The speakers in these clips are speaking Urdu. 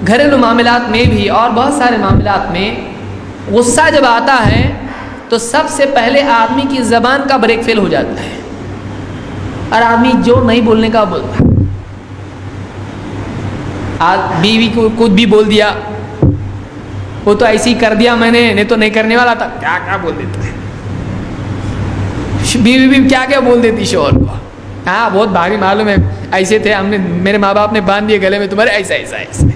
گھریلو معاملات میں بھی اور بہت سارے معاملات میں غصہ جب آتا ہے تو سب سے پہلے آدمی کی زبان کا بریک فیل ہو جاتا ہے اور آدمی جو نہیں بولنے کا بولتا ہے. بیوی کو کچھ بھی بول دیا, وہ تو ایسے ہی کر دیا میں نے, نہیں تو نہیں کرنے والا تھا, کیا کیا بول دیتا ہے. بیوی بھی کیا کیا بول دیتی شوہر کو, ہاں بہت بھاری معلوم ہے, ایسے تھے ہم نے, میرے ماں باپ نے باندھ دیے گلے میں تمہارے, ایسا ایسا ایسا.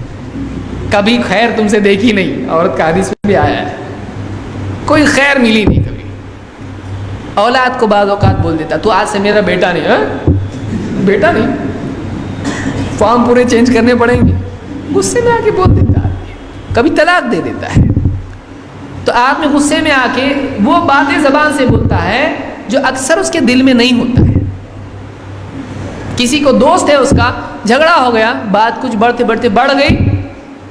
کبھی خیر تم سے دیکھی نہیں, عورت کا حدیث میں بھی آیا ہے, کوئی خیر ملی نہیں کبھی. اولاد کو بعض اوقات بول دیتا تو آج سے میرا بیٹا نہیں, ہاں بیٹا نہیں, فارم پورے چینج کرنے پڑیں گے. غصے میں آ کے بول دیتا آدمی, کبھی طلاق دے دیتا ہے. تو آدمی غصے میں آ کے وہ باتیں زبان سے بولتا ہے جو اکثر اس کے دل میں نہیں ہوتا ہے. کسی کو دوست ہے اس کا, جھگڑا ہو گیا, بات کچھ بڑھتے بڑھتے بڑھ گئی,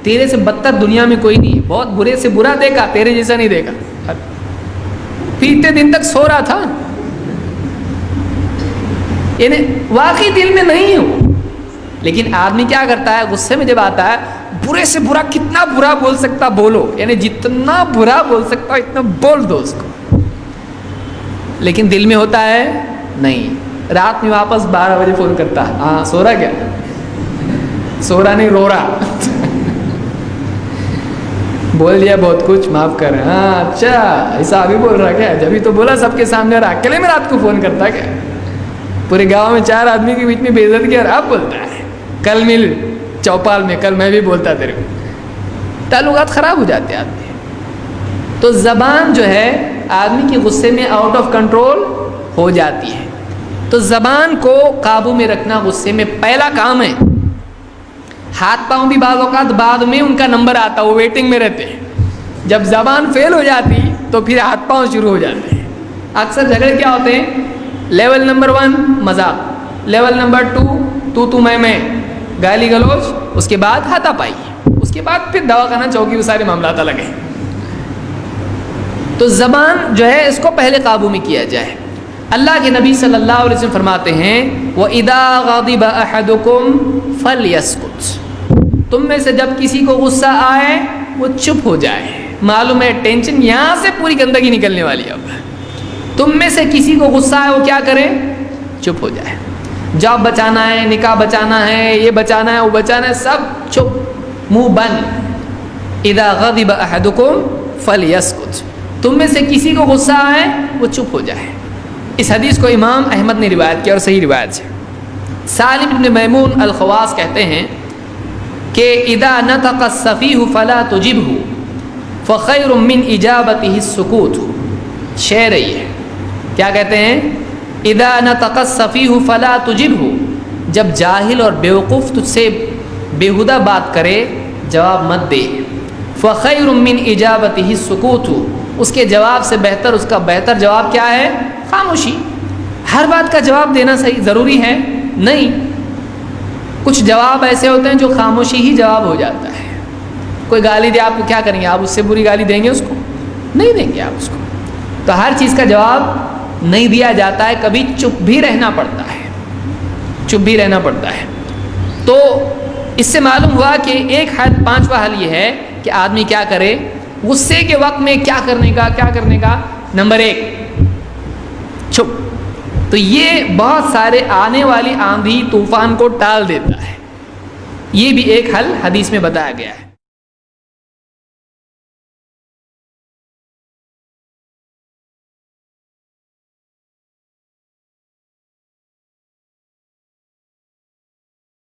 تیرے سے بدتر دنیا میں کوئی نہیں ہے, بہت برے سے برا دیکھا, تیرے جیسا نہیں دیکھا. پھر اتنے دن تک سو رہا تھا, یعنی واقعی دل میں نہیں ہو. لیکن آدمی کیا کرتا ہے غصے میں جب آتا ہے, برے سے برا کتنا برا بول سکتا بولو, یعنی جتنا برا بول سکتا اتنا بول دو اس کو. لیکن دل میں ہوتا ہے نہیں. رات میں واپس 12 بجے فون کرتا, ہاں سو رہا کیا, سو رہا نہیں رو رہا, بول دیا بہت کچھ, معاف کر. ہاں اچھا ایسا ابھی بول رہا کیا, جبھی تو بولا سب کے سامنے رہا, اکیلے میں رات کو فون کرتا کیا, پورے گاؤں میں 4 آدمی کے بیچ میں بے عزت کیا, اور اب بولتا ہے کل مل چوپال میں, کل میں بھی بولتا تیرے کو. تعلقات خراب ہو جاتے ہیں آدمی. تو زبان جو ہے آدمی کے غصے میں آؤٹ آف کنٹرول ہو جاتی ہے. تو زبان کو قابو میں رکھنا غصے میں پہلا کام ہے. ہاتھ پاؤں بھی بعض اوقات بعد میں ان کا نمبر آتا, وہ ویٹنگ میں رہتے ہیں. جب زبان فیل ہو جاتی تو پھر ہاتھ پاؤں شروع ہو جاتے ہیں. اکثر جھگڑے کیا ہوتے ہیں, لیول نمبر 1 مذاق, لیول نمبر 2 تو میں, گالی گلوچ, اس کے بعد ہاتھا پائی, اس کے بعد پھر دواخانہ چوکی, وہ سارے معاملات الگ ہیں. تو زبان جو ہے اس کو پہلے قابو میں کیا جائے. اللہ کے نبی صلی اللہ علیہ وسلم فرماتے ہیں وَإِذَا غَضِبَ أَحَدُكُمْ فَلْيَسْكُتْ, تم میں سے جب کسی کو غصہ آئے وہ چپ ہو جائے. معلوم ہے ٹینشن یہاں سے پوری گندگی نکلنے والی ہے. اب تم میں سے کسی کو غصہ آئے وہ کیا کرے, چپ ہو جائے. جاب بچانا ہے, نکاح بچانا ہے, یہ بچانا ہے, وہ بچانا ہے, سب چپ, منہ بند. اذا غضب احدکم فلیسکت, تم میں سے کسی کو غصہ آئے وہ چپ ہو جائے. اس حدیث کو امام احمد نے روایت کیا اور صحیح روایت سے. سالم بن میمون الخواص کہتے ہیں کہ اذا نطق السفیہ فلا تجبہ فخیر من اجابتہ السکوت. شعر ہے یہ, کیا کہتے ہیں, اذا نطق السفیہ فلا تجبہ, جب جاہل اور بیوقوف تجھ سے بیہودہ بات کرے جواب مت دے. فخیر من اجابتہ السکوت, اس کے جواب سے بہتر, اس کا بہتر جواب کیا ہے, خاموشی. ہر بات کا جواب دینا صحیح ضروری ہے نہیں. کچھ جواب ایسے ہوتے ہیں جو خاموشی ہی جواب ہو جاتا ہے. کوئی گالی دے, آپ کو کیا کریں گے, آپ اس سے بری گالی دیں گے اس کو, نہیں دیں گے آپ اس کو. تو ہر چیز کا جواب نہیں دیا جاتا ہے, کبھی چپ بھی رہنا پڑتا ہے, چپ بھی رہنا پڑتا ہے. تو اس سے معلوم ہوا کہ ایک حل, 5واں حل یہ ہے کہ آدمی کیا کرے غصے کے وقت میں, کیا کرنے کا. نمبر 1 چپ. تو یہ بہت سارے آنے والی آندھی طوفان کو ٹال دیتا ہے. یہ بھی ایک حل حدیث میں بتایا گیا ہے.